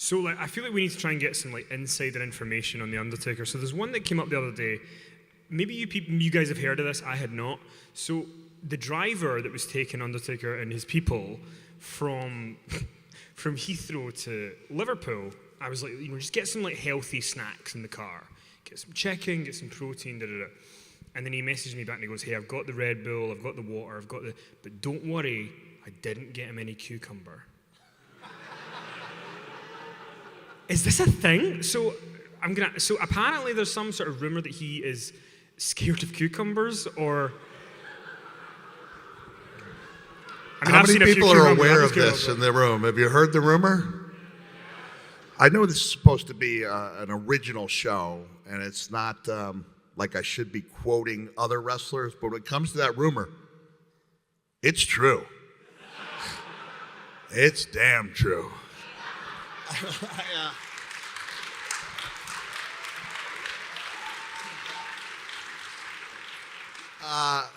So like, I feel like we need to try and get some like insider information on the Undertaker. So there's one that came up the other day. Maybe you guys have heard of this. I had not. So the driver that was taking Undertaker and his people from Heathrow to Liverpool, I was like, just get some like healthy snacks in the car, get some chicken, get some protein, da da da. And then he messaged me back and he goes, hey, I've got the Red Bull, I've got the water, but don't worry, I didn't get him any cucumber. Is this a thing? So apparently there's some sort of rumor that he is scared of cucumbers, or How many people are aware of this in the room? Have you heard the rumor? I know this is supposed to be an original show, and it's not like I should be quoting other wrestlers, but when it comes to that rumor, it's true. It's damn true.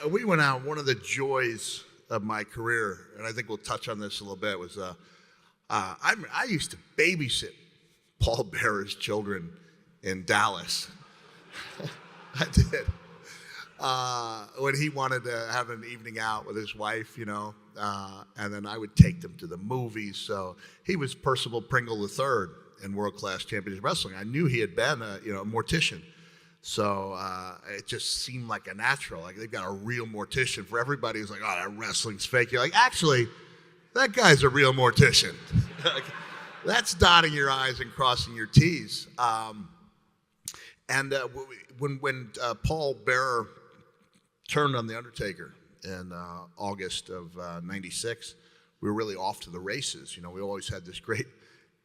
We went out. One of the joys of my career, and I think we'll touch on this a little bit, was I used to babysit Paul Bearer's children in Dallas. I did. When he wanted to have an evening out with his wife, and then I would take them to the movies. So he was Percival Pringle III in World Class Championship Wrestling. I knew he had been a mortician. So it just seemed like a natural. Like they've got a real mortician for everybody who's like, oh, that wrestling's fake. You're like, actually, that guy's a real mortician. That's dotting your I's and crossing your T's. When Paul Bearer turned on The Undertaker in August of '96, we were really off to the races. We always had this great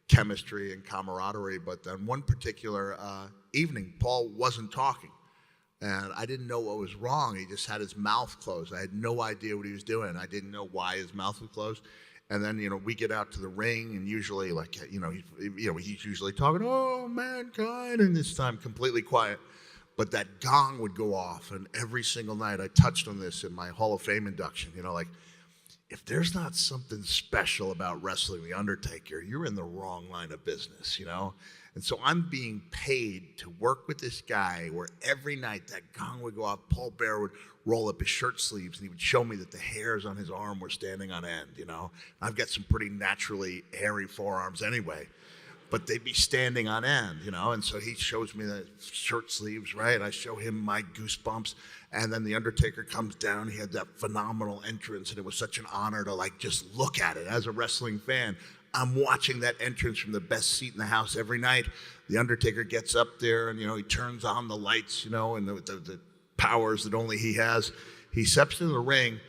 chemistry and camaraderie, but then one particular evening, Paul wasn't talking, and I didn't know what was wrong. He just had his mouth closed. I had no idea what he was doing. I didn't know why his mouth was closed. And then, we get out to the ring, and usually, he's usually talking, oh, mankind, and this time completely quiet. But that gong would go off, and every single night, I touched on this in my Hall of Fame induction, if there's not something special about wrestling The Undertaker, you're in the wrong line of business, And so I'm being paid to work with this guy where every night that gong would go off, Paul Bearer would roll up his shirt sleeves and he would show me that the hairs on his arm were standing on end, I've got some pretty naturally hairy forearms anyway, but they'd be standing on end, And so he shows me the shirt sleeves, right? I show him my goosebumps. And then The Undertaker comes down. He had that phenomenal entrance, and it was such an honor to just look at it as a wrestling fan. I'm watching that entrance from the best seat in the house every night. The Undertaker gets up there, and he turns on the lights, and the powers that only he has. He steps into the ring,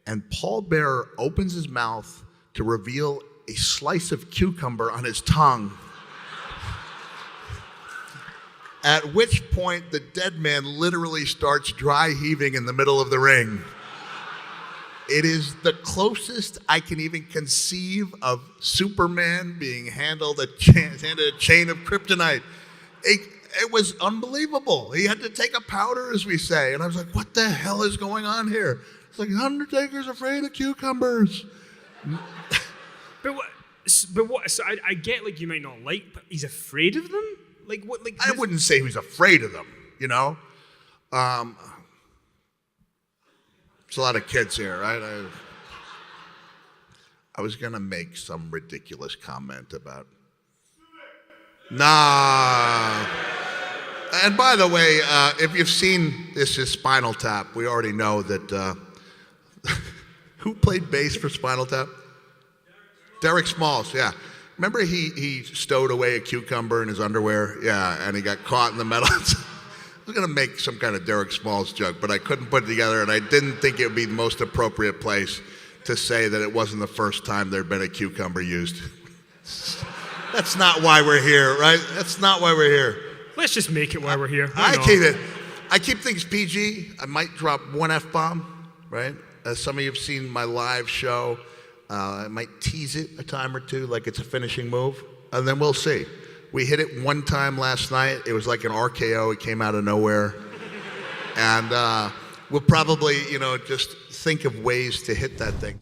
and Paul Bearer opens his mouth to reveal a slice of cucumber on his tongue. At which point, the dead man literally starts dry heaving in the middle of the ring. It is the closest I can even conceive of Superman being handed a chain of kryptonite. It was unbelievable. He had to take a powder, as we say. And I was like, what the hell is going on here? It's like, Undertaker's afraid of cucumbers. But what? So I get you might not like, but he's afraid of them? What? I wouldn't say he was afraid of them, There's a lot of kids here, right? I was going to make some ridiculous comment about... Nah. And by the way, if you've seen This Is Spinal Tap, we already know that... Who played bass for Spinal Tap? Derek Smalls, yeah. Remember he stowed away a cucumber in his underwear? Yeah, and he got caught in the metal. I was going to make some kind of Derek Smalls joke, but I couldn't put it together, and I didn't think it would be the most appropriate place to say that it wasn't the first time there'd been a cucumber used. That's not why we're here, right? That's not why we're here. Let's just make it why we're here. I keep things PG. I might drop one F-bomb, right? As some of you have seen my live show, I might tease it a time or two like it's a finishing move, and then we'll see. We hit it one time last night. It was like an RKO. It came out of nowhere. And we'll probably, just think of ways to hit that thing.